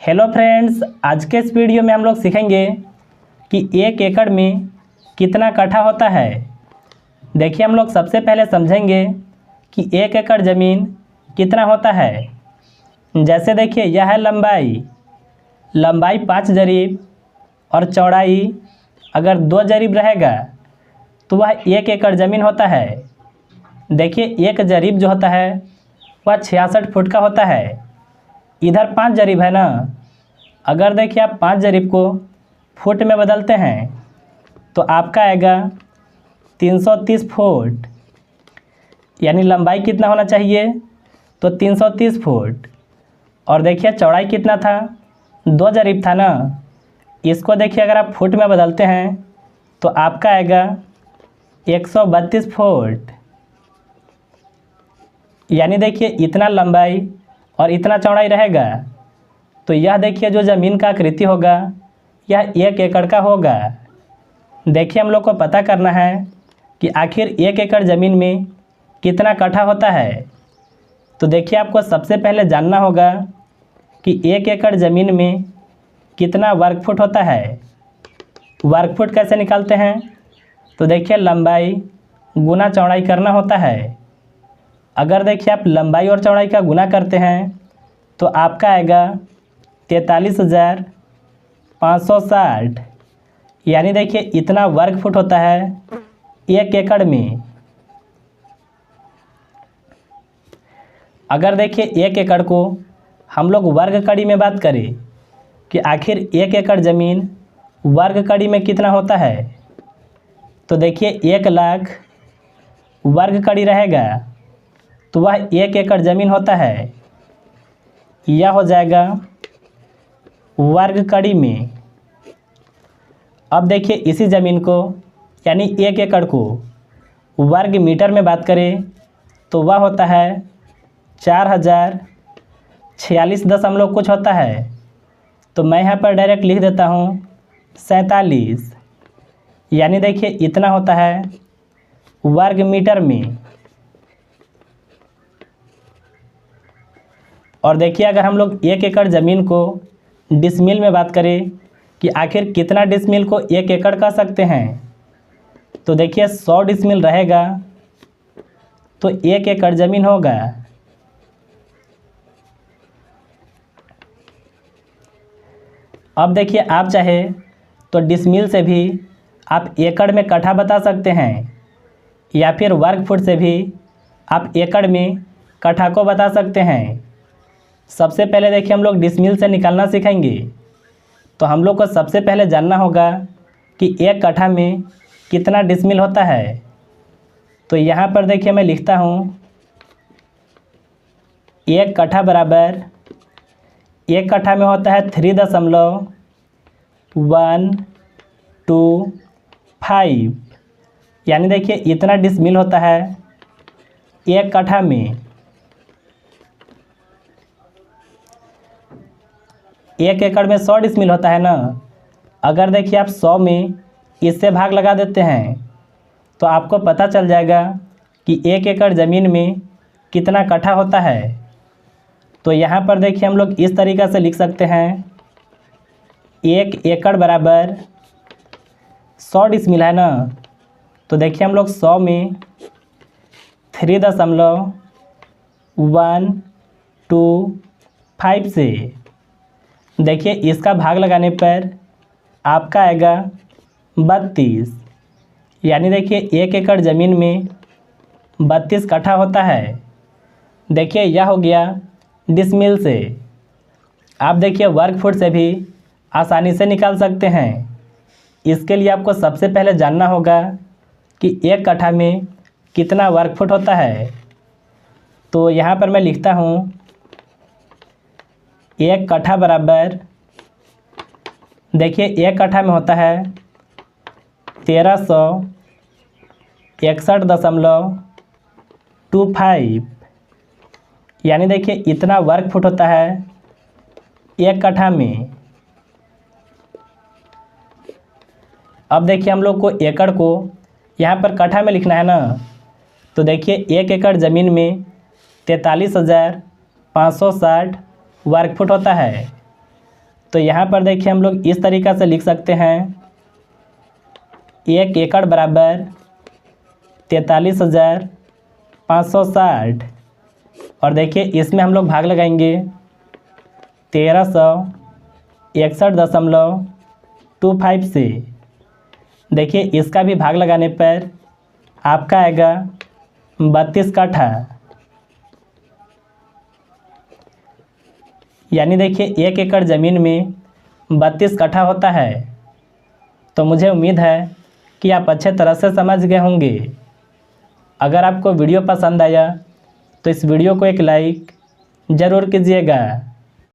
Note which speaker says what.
Speaker 1: Hello friends, आज के इस वीडियो में हम लोग सीखेंगे कि 1 एकड़ में कितना कट्ठा होता है। देखिए, हम लोग सबसे पहले समझेंगे कि 1 एकड़ ज़मीन कितना होता है। जैसे देखिए, यह है लंबाई 5 जरीब और चौड़ाई अगर 2 जरीब रहेगा तो वह 1 एकड़ ज़मीन होता है। देखिए, 1 जरीब जो होता है वह 66 फुट का होता है। इधर 5 जरीब है ना, अगर देखिए आप 5 जरीब को फुट में बदलते हैं तो आपका आएगा 330 फुट। यानी लंबाई कितना होना चाहिए, तो 330 फुट। और देखिए चौड़ाई कितना था, 2 जरीब था ना, इसको देखिए अगर आप फुट में बदलते हैं तो आपका आएगा 132 फुट। यानी देखिए इतना लंबाई और इतना चौड़ाई रहेगा तो यह देखिए जो ज़मीन का आकृति होगा यह 1 एकड़ का होगा। देखिए, हम लोग को पता करना है कि आखिर 1 एकड़ ज़मीन में कितना कट्ठा होता है। तो देखिए, आपको सबसे पहले जानना होगा कि 1 एकड़ ज़मीन में कितना वर्ग फुट होता है। वर्ग फुट कैसे निकालते हैं, तो देखिए लंबाई गुना चौड़ाई करना होता है। अगर देखिए आप लंबाई और चौड़ाई का गुना करते हैं तो आपका आएगा 43,560। यानी देखिए इतना वर्ग फुट होता है 1 एकड़ में। अगर देखिए 1 एकड़ को हम लोग वर्ग कड़ी में बात करें कि आखिर 1 एकड़ ज़मीन वर्ग कड़ी में कितना होता है, तो देखिए 1 लाख वर्ग कड़ी रहेगा तो वह 1 एकड़ ज़मीन होता है। यह हो जाएगा वर्ग कड़ी में। अब देखिए इसी ज़मीन को यानी 1 एकड़ को वर्ग मीटर में बात करें तो वह होता है 4046 दशमलव कुछ होता है। तो मैं यहाँ पर डायरेक्ट लिख देता हूँ 47। यानी देखिए इतना होता है वर्ग मीटर में। और देखिए अगर हम लोग 1 एकड़ ज़मीन को डिसमिल में बात करें कि आखिर कितना डिसमिल को 1 एकड़ कह सकते हैं, तो देखिए 100 डिसमिल रहेगा तो 1 एकड़ ज़मीन होगा। अब देखिए आप चाहे तो डिसमिल से भी आप एकड़ में कट्ठा बता सकते हैं या फिर वर्ग फुट से भी आप एकड़ में कट्ठा को बता सकते हैं। सबसे पहले देखिए हम लोग डिसमिल से निकालना सीखेंगे। तो हम लोग को सबसे पहले जानना होगा कि 1 कट्ठा में कितना डिसमिल होता है। तो यहाँ पर देखिए मैं लिखता हूँ 1 कट्ठा बराबर 1 कट्ठा में होता है 3.125। यानी देखिए इतना डिसमिल होता है 1 कट्ठा में। 1 एकड़ में 100 डिसमिल होता है ना, अगर देखिए आप 100 में इससे भाग लगा देते हैं तो आपको पता चल जाएगा कि 1 एकड़ ज़मीन में कितना कट्ठा होता है। तो यहाँ पर देखिए हम लोग इस तरीक़ा से लिख सकते हैं 1 एकड़ बराबर 100 डिसमिल है ना, तो देखिए हम लोग 100 में 3.125 से देखिए इसका भाग लगाने पर आपका आएगा 32। यानी देखिए 1 एकड़ ज़मीन में 32 कट्ठा होता है। देखिए यह हो गया डिसमिल से। आप देखिए वर्ग फुट से भी आसानी से निकाल सकते हैं। इसके लिए आपको सबसे पहले जानना होगा कि 1 कट्ठा में कितना वर्ग फुट होता है। तो यहाँ पर मैं लिखता हूँ 1 कट्ठा बराबर देखिए 1 कट्ठा में होता है 1361.25। यानी देखिए इतना वर्ग फुट होता है 1 कट्ठा में। अब देखिए हम लोग को एकड़ को यहाँ पर कट्ठा में लिखना है ना, तो देखिए 1 एकड़ ज़मीन में 43,560 वर्ग फुट होता है। तो यहाँ पर देखिए हम लोग इस तरीक़ा से लिख सकते हैं 1 एकड़ बराबर 43,560। और देखिए इसमें हम लोग भाग लगाएंगे 1361.25 से। देखिए इसका भी भाग लगाने पर आपका आएगा 32 कट्ठा। यानी देखिए 1 एकड़ ज़मीन में 32 कट्ठा होता है। तो मुझे उम्मीद है कि आप अच्छे तरह से समझ गए होंगे। अगर आपको वीडियो पसंद आया तो इस वीडियो को एक लाइक ज़रूर कीजिएगा।